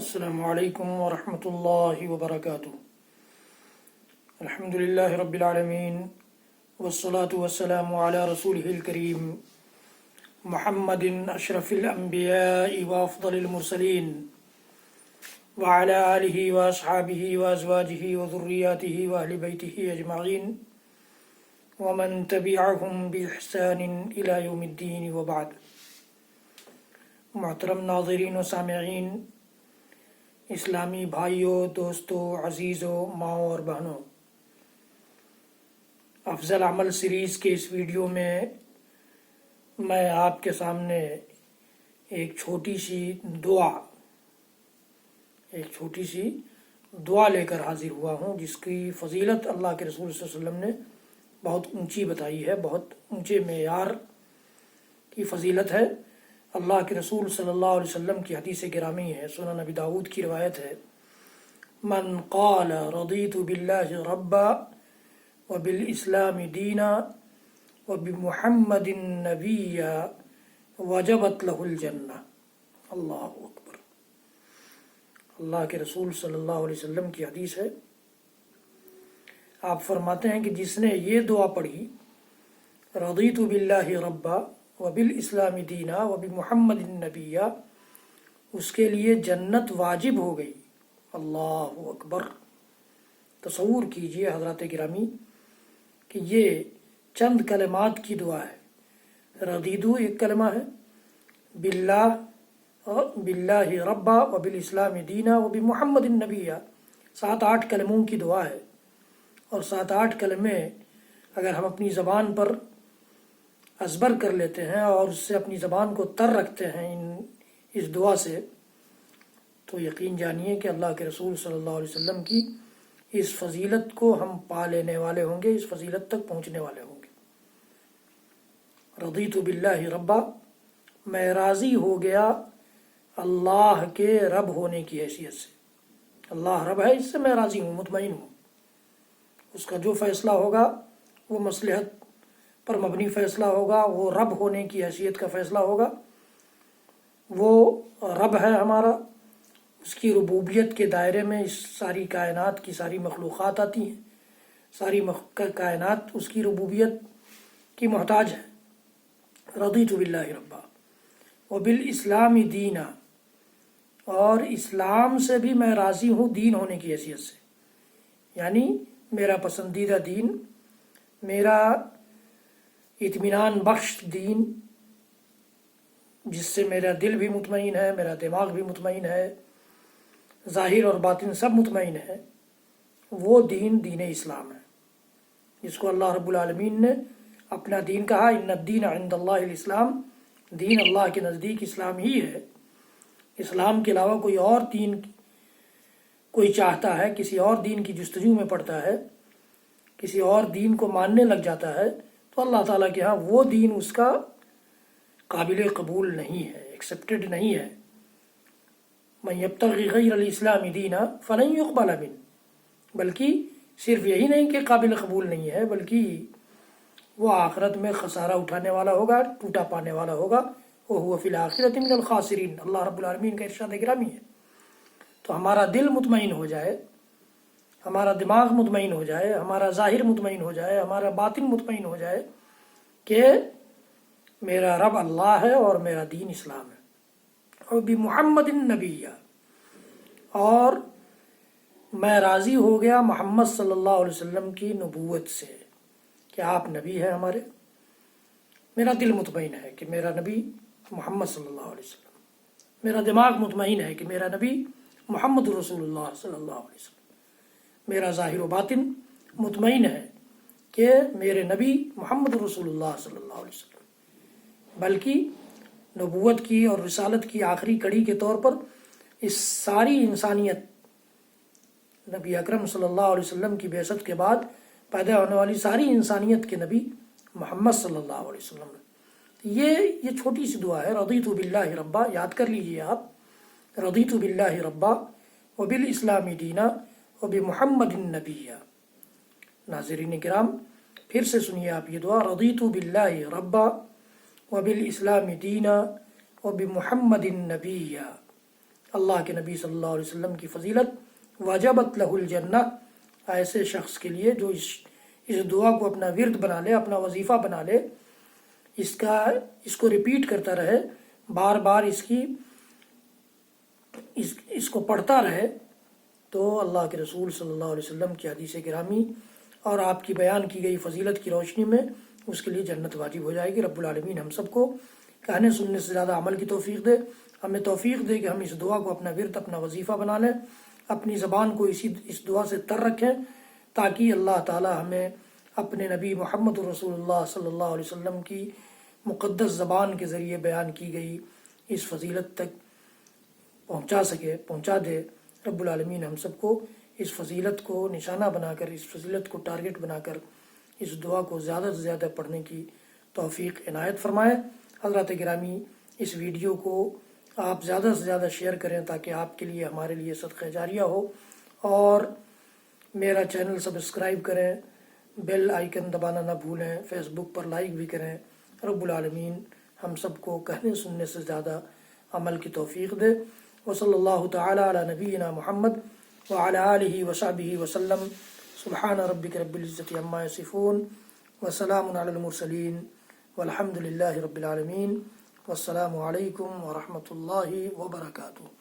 السلام علیکم ورحمۃ اللہ وبرکاتہ۔ الحمد للہ رب العالمین والصلاة والسلام علی رسولہ الکریم محمد اشرف الانبیاء وافضل المرسلین وعلی آلہ واصحابہ وازواجہ وذریاتہ واہل بیتہ اجمعین ومن تبعہم بإحسان الی یوم الدین وبعد۔ محترم ناظرین و سامعین، اسلامی بھائیوں، دوستوں، عزیزوں، ماؤں اور بہنوں، افضل عمل سیریز کے اس ویڈیو میں میں آپ کے سامنے ایک چھوٹی سی دعا لے کر حاضر ہوا ہوں، جس کی فضیلت اللہ کے رسول صلی اللہ علیہ وسلم نے بہت اونچی بتائی ہے، بہت اونچے معیار کی فضیلت ہے۔ اللہ کے رسول صلی اللہ علیہ وسلم کی حدیث گرامی ہے، سنن نبی داؤد کی روایت ہے، من قال رضیت باللہ ربا وبالاسلام دینا وبمحمد نبیا وجبت لہ الجنہ۔ اللہ اکبر۔ اللہ کے رسول صلی اللہ علیہ وسلم کی حدیث ہے، آپ فرماتے ہیں کہ جس نے یہ دعا پڑھی، رضیت باللہ ربا وبالاسلام دینا وبمحمد النبیہ، اس کے لیے جنت واجب ہو گئی۔ اللہ اکبر۔ تصور کیجئے حضرات گرامی کہ یہ چند کلمات کی دعا ہے۔ رضیدو ایک کلمہ ہے، باللہ ربا وبالاسلام دینا وبمحمد النبیہ 7-8 کلموں کی دعا ہے، اور 7-8 کلمے اگر ہم اپنی زبان پر ازبر کر لیتے ہیں اور اس سے اپنی زبان کو تر رکھتے ہیں اس دعا سے، تو یقین جانیے کہ اللہ کے رسول صلی اللہ علیہ وسلم کی اس فضیلت کو ہم پا لینے والے ہوں گے، اس فضیلت تک پہنچنے والے ہوں گے۔ رضیت باللہ ربا، میں راضی ہو گیا اللہ کے رب ہونے کی حیثیت سے۔ اللہ رب ہے، اس سے میں راضی ہوں، مطمئن ہوں۔ اس کا جو فیصلہ ہوگا وہ مصلحت پر مبنی فیصلہ ہوگا، وہ رب ہونے کی حیثیت کا فیصلہ ہوگا۔ وہ رب ہے ہمارا، اس کی ربوبیت کے دائرے میں اس ساری کائنات کی ساری مخلوقات آتی ہیں، ساری کائنات اس کی ربوبیت کی محتاج ہے۔ رضیت باللہ ربا وبالاسلام دینا، اور اسلام سے بھی میں راضی ہوں دین ہونے کی حیثیت سے، یعنی میرا پسندیدہ دین، میرا اطمینان بخش دین، جس سے میرا دل بھی مطمئن ہے، میرا دماغ بھی مطمئن ہے، ظاہر اور باطن سب مطمئن ہے، وہ دین اسلام ہے، جس کو اللہ رب العالمین نے اپنا دین کہا۔ ان الدین عند اللہ الاسلام، دین اللہ کے نزدیک اسلام ہی ہے۔ اسلام کے علاوہ کوئی اور دین کوئی چاہتا ہے، کسی اور دین کی جستجو میں پڑتا ہے، کسی اور دین کو ماننے لگ جاتا ہے، تو اللہ تعالیٰ کے ہاں وہ دین اس کا قابل قبول نہیں ہے، ایکسیپٹڈ نہیں ہے۔ من یبتغی غیر الاسلام دینا فلن یقبل منہ، بلکہ صرف یہی نہیں کہ قابل قبول نہیں ہے، بلکہ وہ آخرت میں خسارہ اٹھانے والا ہوگا، ٹوٹا پانے والا ہوگا۔ وہو فی الآخرۃ من الخاسرین، اللہ رب العالمین کا ارشاد گرامی ہے۔ تو ہمارا دل مطمئن ہو جائے، ہمارا دماغ مطمئن ہو جائے، ہمارا ظاہر مطمئن ہو جائے، ہمارا باطن مطمئن ہو جائے کہ میرا رب اللہ ہے اور میرا دین اسلام ہے۔ اور بمحمد النبی، اور میں راضی ہو گیا محمد صلی اللہ علیہ وسلم کی نبوت سے کہ آپ نبی ہیں ہمارے۔ میرا دل مطمئن ہے کہ میرا نبی محمد صلی اللہ علیہ وسلم، میرا دماغ مطمئن ہے کہ میرا نبی محمد رسول اللہ صلی اللہ علیہ وسلم، میرا ظاہر و باطن مطمئن ہے کہ میرے نبی محمد رسول اللہ صلی اللہ علیہ وسلم، بلکہ نبوت کی اور رسالت کی آخری کڑی کے طور پر اس ساری انسانیت، نبی اکرم صلی اللہ علیہ وسلم کی بعثت کے بعد پیدا ہونے والی ساری انسانیت کے نبی محمد صلی اللہ علیہ وسلم۔ یہ چھوٹی سی دعا ہے، رضیت باللہ ربا، یاد کر لیجئے آپ، رضیت باللہ ربا وبالاسلام دینا وبمحمد النبیہ۔ ناظرین کرام، پھر سے سنیے آپ یہ دعا، رضیت باللہ ربا وبالاسلام دینا وبمحمد النبیہ۔ اللہ کے نبی صلی اللہ علیہ وسلم کی فضیلت، وجبت لہ الجنہ، ایسے شخص کے لیے جو اس دعا کو اپنا ورد بنا لے، اپنا وظیفہ بنا لے، اس کو ریپیٹ کرتا رہے، بار بار اس کو پڑھتا رہے، تو اللہ کے رسول صلی اللہ علیہ وسلم کی حدیث گرامی اور آپ کی بیان کی گئی فضیلت کی روشنی میں اس کے لیے جنت واجب ہو جائے گی۔ رب العالمین ہم سب کو کہنے سننے سے زیادہ عمل کی توفیق دے، ہمیں توفیق دے کہ ہم اس دعا کو اپنا ورد، اپنا وظیفہ بنا لیں، اپنی زبان کو اس دعا سے تر رکھیں، تاکہ اللہ تعالی ہمیں اپنے نبی محمد رسول اللہ صلی اللہ علیہ وسلم کی مقدس زبان کے ذریعے بیان کی گئی اس فضیلت تک پہنچا دے۔ رب العالمین ہم سب کو اس فضیلت کو نشانہ بنا کر، اس فضیلت کو ٹارگٹ بنا کر اس دعا کو زیادہ سے زیادہ پڑھنے کی توفیق عنایت فرمائے۔ حضرات گرامی، اس ویڈیو کو آپ زیادہ سے زیادہ شیئر کریں تاکہ آپ کے لیے، ہمارے لیے صدقہ جاریہ ہو، اور میرا چینل سبسکرائب کریں، بیل آئیکن دبانا نہ بھولیں، فیس بک پر لائک بھی کریں۔ رب العالمین ہم سب کو کہنے سننے سے زیادہ عمل کی توفیق دے۔ وصلی اللہ تعالی علی نبینا محمد وعلی آلہ وصحبہ وسلم۔ سبحان ربک رب العزۃ عما یصفون وسلام علی المرسلین والحمد للہ رب العالمین۔ والسلام علیکم ورحمۃ اللہ وبرکاتہ۔